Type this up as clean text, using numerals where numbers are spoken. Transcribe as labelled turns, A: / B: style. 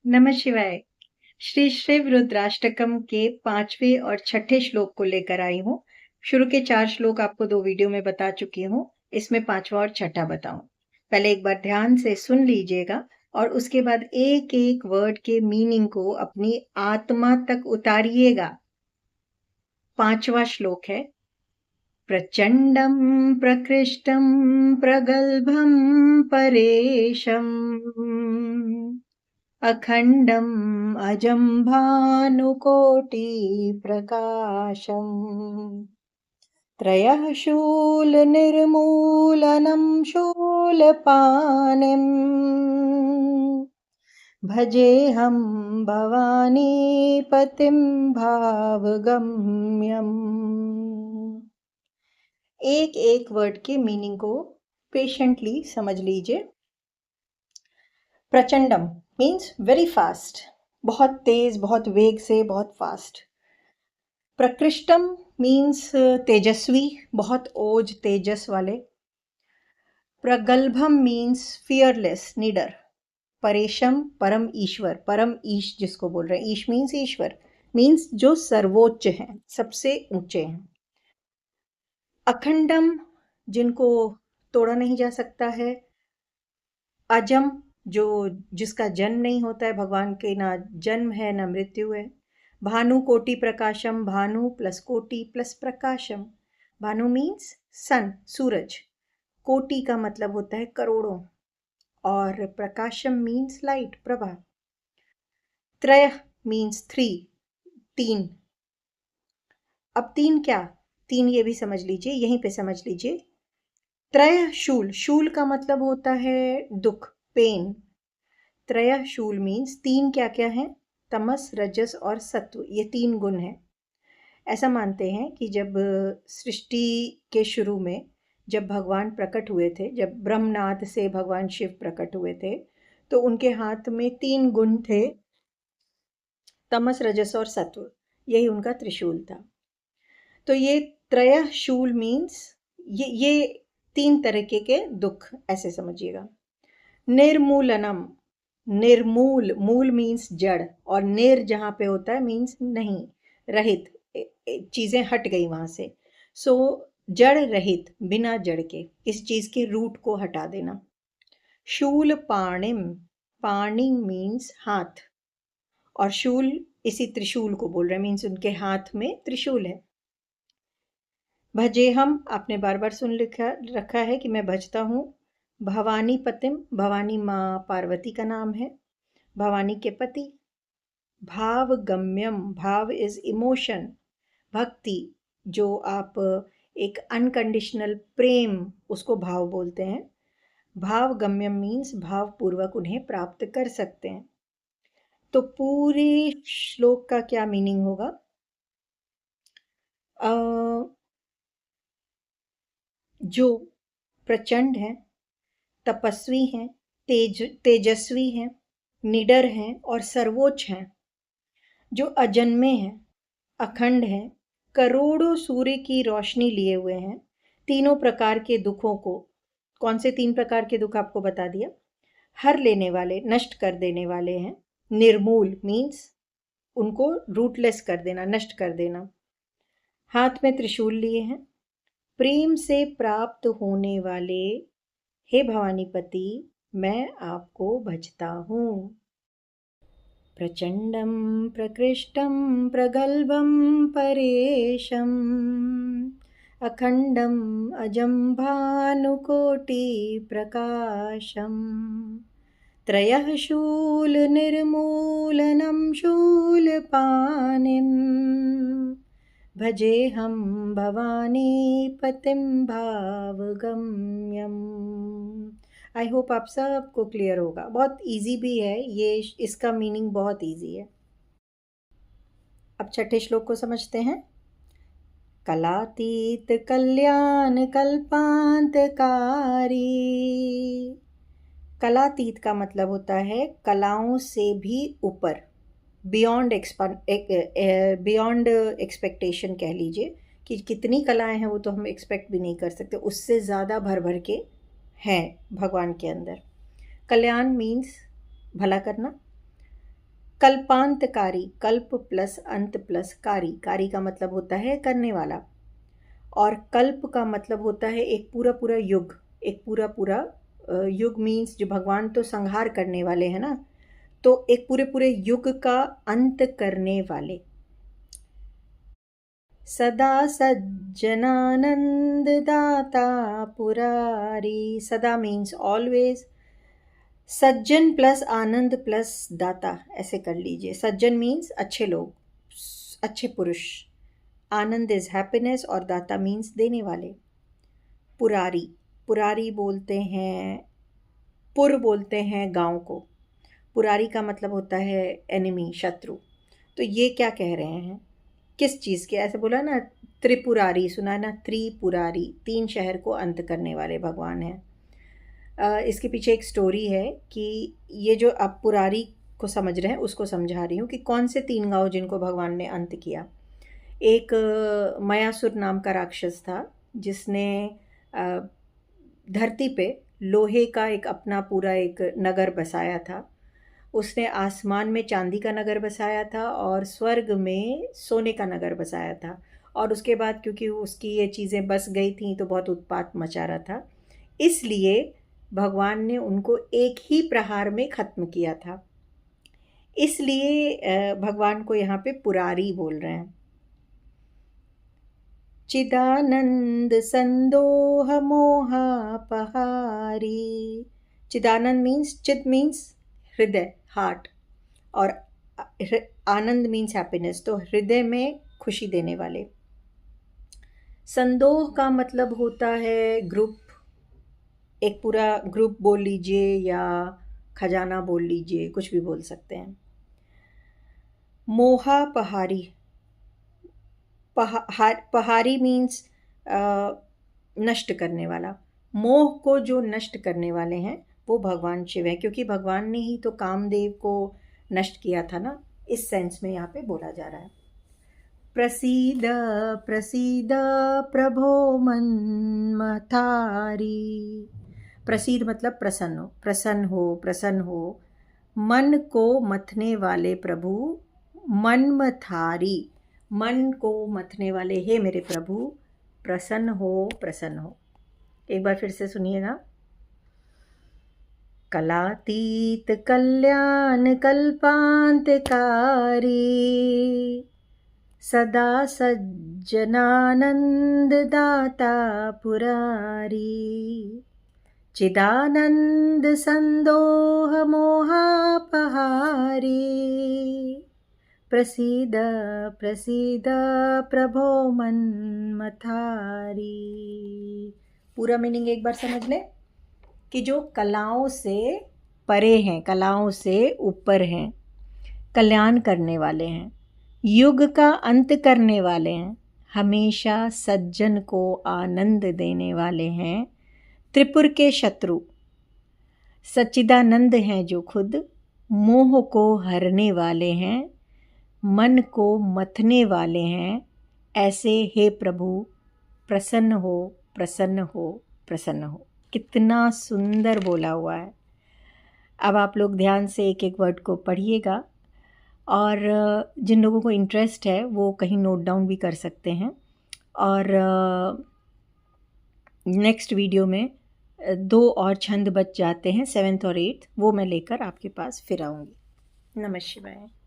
A: नमः शिवाय। श्री शिव रुद्राष्टकम के 5वें और छठे श्लोक को लेकर आई हूँ। शुरू के 4 श्लोक आपको 2 वीडियो में बता चुकी हूँ। इसमें 5वां और छठा बताऊँ। पहले एक बार ध्यान से सुन लीजिएगा और उसके बाद एक-एक वर्ड के मीनिंग को अपनी आत्मा तक उतारिएगा। 5वां श्लोक है, प्रचंडं प्रकृष्टं प्रगल्भं परेशम् अखण्डम् अजं भानुकोटिप्रकाशम् त्रयः शूलनिर्मूलनं शूलपाणिम् भजेऽहं भवानीपतिं भावगम्यम्। एक एक वर्ड के मीनिंग को पेशेंटली समझ लीजिए। प्रचंडम मीन्स वेरी फास्ट, बहुत तेज, बहुत वेग से, बहुत फास्ट। प्रकृष्टम मीन्स तेजस्वी, बहुत ओज तेजस वाले। प्रगल्भम मीन्स फियरलेस, निडर। परेशम परम ईश्वर, परम ईश जिसको बोल रहे हैं, ईश मीन्स ईश्वर, मीन्स जो सर्वोच्च हैं, सबसे ऊंचे हैं। अखंडम जिनको तोड़ा नहीं जा सकता है। अजम जो जिसका जन्म नहीं होता है, भगवान के ना जन्म है ना मृत्यु है। भानु कोटि प्रकाशम, भानु प्लस कोटि प्लस प्रकाशम। भानु मीन्स सन, सूरज। कोटि का मतलब होता है करोड़ों और प्रकाशम मीन्स लाइट, प्रभा। त्रय मीन्स 3, 3। अब 3 क्या? 3 ये भी समझ लीजिए, यहीं पे समझ लीजिए। त्रय शूल, शूल का मतलब होता है दुख, पेन। त्रय शूल मीन्स 3 क्या क्या है? तमस, रजस और सत्व, ये 3 गुण हैं। ऐसा मानते हैं कि जब सृष्टि के शुरू में जब भगवान प्रकट हुए थे, जब ब्रह्मनाद से भगवान शिव प्रकट हुए थे, तो उनके हाथ में 3 गुण थे, तमस, रजस और सत्व। यही उनका त्रिशूल था। तो ये त्रय शूल मीन्स ये 3 तरीके के दुख, ऐसे समझिएगा। निर्मूलनम, निर्मूल, मूल मीन्स जड़, और निर जहाँ पे होता है मीन्स नहीं, रहित, चीज़ें हट गई वहाँ से। सो जड़ रहित, बिना जड़ के, किसी चीज़ के रूट को हटा देना। शूल पाणिम, पाणि मीन्स हाथ, और शूल इसी त्रिशूल को बोल रहे हैं, मीन्स उनके हाथ में त्रिशूल है। भजे हम, आपने बार बार सुन रखा है कि मैं भजता हूँ। भवानी पतिम, भवानी माँ पार्वती का नाम है, भवानी के पति। भाव गम्यम, भाव इज इमोशन, भक्ति, जो आप एक अनकंडीशनल प्रेम, उसको भाव बोलते हैं। भाव गम्यम मीन्स भावपूर्वक उन्हें प्राप्त कर सकते हैं। तो पूरे श्लोक का क्या मीनिंग होगा? जो प्रचंड हैं, तपस्वी हैं, तेजस्वी हैं, निडर हैं और सर्वोच्च हैं, जो अजन्मे हैं, अखंड हैं, करोड़ों सूर्य की रोशनी लिए हुए हैं, तीनों प्रकार के दुखों को, कौन से 3 प्रकार के दुख आपको बता दिया, हर लेने वाले, नष्ट कर देने वाले हैं। निर्मूल मीन्स उनको रूटलेस कर देना, नष्ट कर देना। हाथ में त्रिशूल लिए हैं। प्रेम से प्राप्त होने वाले हे भवानीपति, मैं आपको भजता हूँ। प्रचंडं प्रकृष्टं प्रगल्भं परेशम् अखंडम् अजं भानुकोटिप्रकाशम् त्रयः शूलनिर्मूलनं शूलपाणिम् भजेऽहं भवानीपतिं भावगम्यम्। आई होप आप सबको क्लियर होगा। बहुत इजी भी है ये, इसका मीनिंग बहुत इजी है। अब छठे श्लोक को समझते हैं। कलातीत कल्याण कल्पांतकारी। कलातीत का मतलब होता है कलाओं से भी ऊपर, बियॉन्ड बियॉन्ड एक्सपेक्टेशन कह लीजिए, कि कितनी कलाएं हैं वो तो हम एक्सपेक्ट भी नहीं कर सकते, उससे ज़्यादा भर भर के हैं भगवान के अंदर। कल्याण मीन्स भला करना, कल्पांतकारी, कल्प प्लस अंत प्लस कारी, कारी का मतलब होता है करने वाला, और कल्प का मतलब होता है एक पूरा पूरा युग, एक पूरा पूरा युग मीन्स जो भगवान तो संहार करने वाले हैं ना, तो एक पूरे पूरे युग का अंत करने वाले। सदा सज्जनानंद दाता पुरारी, सदा मीन्स ऑलवेज, सज्जन प्लस आनंद प्लस दाता, ऐसे कर लीजिए। सज्जन मीन्स अच्छे लोग, अच्छे पुरुष, आनंद इज हैप्पीनेस, और दाता मीन्स देने वाले। पुरारी, पुरारी बोलते हैं, पुर बोलते हैं गांव को, पुरारी का मतलब होता है एनिमी, शत्रु। तो ये क्या कह रहे हैं, किस चीज़ के, ऐसे बोला ना त्रिपुरारी, सुना है ना, त्रिपुरारी, 3 शहर को अंत करने वाले भगवान हैं। इसके पीछे एक स्टोरी है कि ये जो आप पुरारी को समझ रहे हैं उसको समझा रही हूँ कि कौन से 3 गांव जिनको भगवान ने अंत किया। एक मयासुर नाम का राक्षस था जिसने धरती पे लोहे का एक अपना पूरा एक नगर बसाया था। उसने आसमान में चांदी का नगर बसाया था और स्वर्ग में सोने का नगर बसाया था। और उसके बाद क्योंकि उसकी ये चीज़ें बस गई थी तो बहुत उत्पात मचा रहा था, इसलिए भगवान ने उनको एक ही प्रहार में ख़त्म किया था। इसलिए भगवान को यहाँ पे पुरारी बोल रहे हैं। चिदानंद संदोह मोहापहारी, चिदानंद मीन्स, चित मीन्स हृदय, हार्ट, और आनंद मीन्स हैप्पीनेस, तो हृदय में खुशी देने वाले। संदोह का मतलब होता है ग्रुप, एक पूरा ग्रुप बोल लीजिए या खजाना बोल लीजिए, कुछ भी बोल सकते हैं। मोहापहारी, पहारी मीन्स नष्ट करने वाला। मोह को जो नष्ट करने वाले हैं वो भगवान शिव हैं, क्योंकि भगवान ने ही तो कामदेव को नष्ट किया था ना, इस सेंस में यहाँ पे बोला जा रहा है। प्रसीद प्रसीद प्रभो मन्मथारी, प्रसीद मतलब प्रसन्न हो, प्रसन्न हो, प्रसन्न हो, मन को मथने वाले प्रभु, मन्मथारी, मन को मथने वाले, हे मेरे प्रभु प्रसन्न हो, प्रसन्न हो। एक बार फिर से सुनिएगा। कलातीत कल्याण कल्पांतकारी, सदा सज्जनानंद दाता पुरारी, चिदानंद संदोह मोहापहारी, प्रसीद प्रसीद प्रभो मन्मथारी। पूरा मीनिंग एक बार समझ लें कि जो कलाओं से परे हैं, कलाओं से ऊपर हैं, कल्याण करने वाले हैं, युग का अंत करने वाले हैं, हमेशा सज्जन को आनंद देने वाले हैं, त्रिपुर के शत्रु, सच्चिदानंद हैं जो खुद, मोह को हरने वाले हैं, मन को मथने वाले हैं, ऐसे हे प्रभु प्रसन्न हो, प्रसन्न हो, प्रसन्न हो। कितना सुंदर बोला हुआ है। अब आप लोग ध्यान से एक एक वर्ड को पढ़िएगा, और जिन लोगों को इंटरेस्ट है वो कहीं नोट डाउन भी कर सकते हैं। और नेक्स्ट वीडियो में 2 और छंद बच जाते हैं, 7th और 8th, वो मैं लेकर आपके पास फिर आऊँगी। नमः शिवाय।